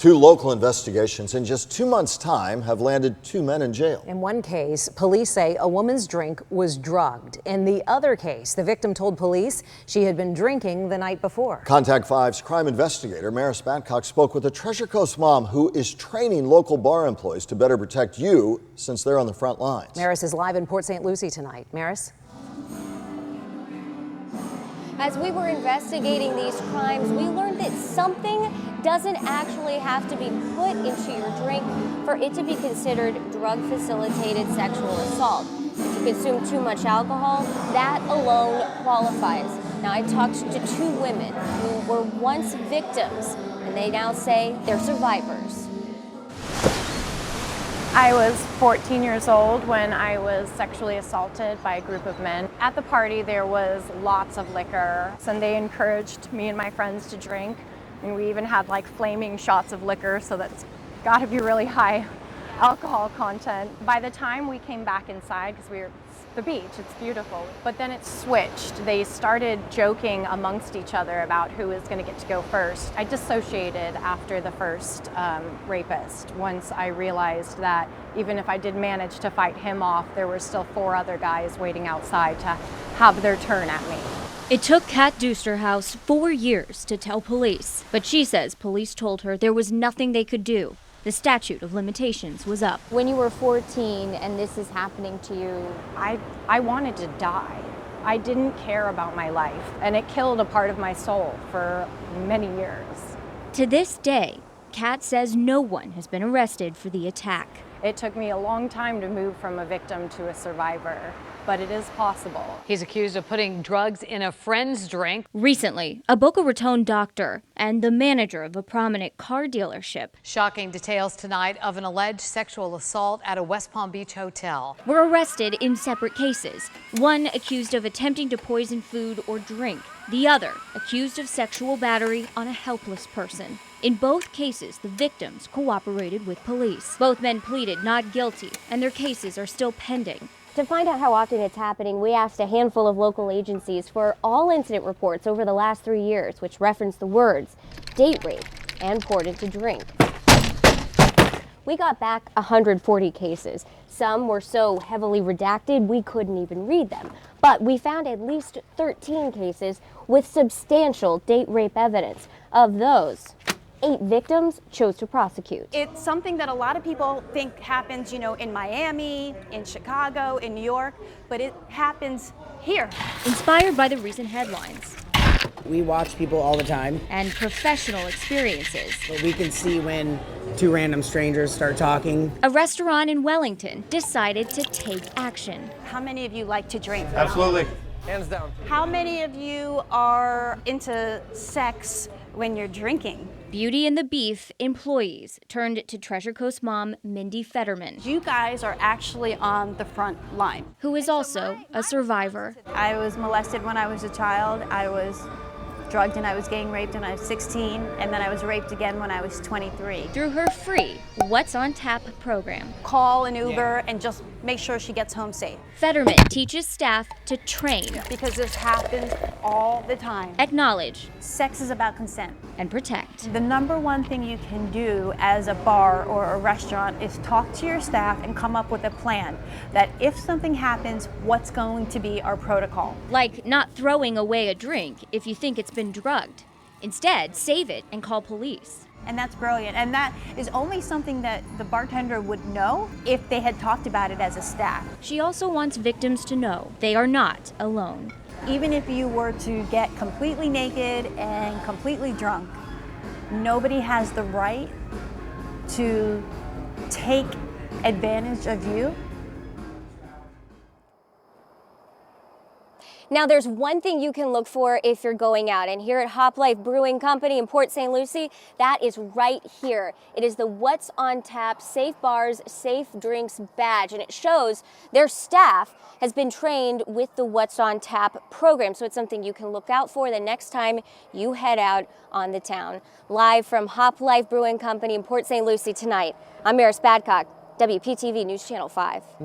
Two local investigations in just 2 months' time have landed 2 men in jail. In one case, police say a woman's drink was drugged. In the other case, the victim told police she had been drinking the night before. Contact 5's crime investigator Maris Badcock spoke with a Treasure Coast mom who is training local bar employees to better protect you since they're on the front lines. Maris is live in Port St. Lucie tonight. Maris? As we were investigating these crimes, we learned that something doesn't actually have to be put into your drink for it to be considered drug-facilitated sexual assault. If you consume too much alcohol, that alone qualifies. Now, I talked to two women who were once victims, and they now say they're survivors. I was 14 years old when I was sexually assaulted by a group of men. At the party, there was lots of liquor, and they encouraged me and my friends to drink. And we even had like flaming shots of liquor, so that's got to be really high alcohol content. By the time we came back inside, because we were at the beach, it's beautiful, but then it switched. They started joking amongst each other about who was going to get to go first. I dissociated after the first rapist. Once I realized that even if I did manage to fight him off, there were still 4 other guys waiting outside to have their turn at me. It took Kat Dusterhouse 4 years to tell police, but she says police told her there was nothing they could do. The statute of limitations was up. When you were 14 and this is happening to you, I wanted to die. I didn't care about my life, and it killed a part of my soul for many years. To this day, Kat says no one has been arrested for the attack. It took me a long time to move from a victim to a survivor, but it is possible. He's accused of putting drugs in a friend's drink. Recently, a Boca Raton doctor and the manager of a prominent car dealership. Shocking details tonight of an alleged sexual assault at a West Palm Beach hotel. Were arrested in separate cases. One accused of attempting to poison food or drink. The other accused of sexual battery on a helpless person. In both cases, the victims cooperated with police. Both men pleaded not guilty, and their cases are still pending. to find out how often it's happening, we asked a handful of local agencies for all incident reports over the last 3 years, which reference the words date rape and poured into drink. We got back 140 cases. Some were so heavily redacted we couldn't even read them. But we found at least 13 cases with substantial date rape evidence. Of those, 8 victims chose to prosecute. It's something that a lot of people think happens, in Miami, in Chicago, in New York, but it happens here. Inspired by the recent headlines We watch people all the time, and professional experiences, but we can see when 2 random strangers start talking. a restaurant in Wellington decided to take action. How many of you like to drink? Absolutely. Hands down. How many of you are into sex when you're drinking? Beauty and the Beef employees turned to Treasure Coast mom Mindy Fetterman, You guys are actually on the front line. who is also a survivor. I was molested when I was a child. I was drugged and I was gang raped when I was 16, and then I was raped again when I was 23. Through her free What's on Tap program, Call an Uber and just make sure she gets home safe, Fetterman teaches staff to train, because this happens all the time. acknowledge, Sex is about consent. and protect. The number one thing you can do as a bar or a restaurant is talk to your staff and come up with a plan that if something happens, what's going to be our protocol. Like not throwing away a drink if you think it's been drugged. Instead, save it and call police. And that's brilliant. And that is only something that the bartender would know if they had talked about it as a staff. She also wants victims to know they are not alone. Even if you were to get completely naked and completely drunk, nobody has the right to take advantage of you. Now, there's one thing you can look for if you're going out, and here at Hop Life Brewing Company in Port St. Lucie, that is right here. It is the What's on Tap Safe Bars, Safe Drinks badge, and it shows their staff has been trained with the What's on Tap program, so it's something you can look out for the next time you head out on the town. Live from Hop Life Brewing Company in Port St. Lucie tonight, I'm Maris Badcock, WPTV News Channel 5.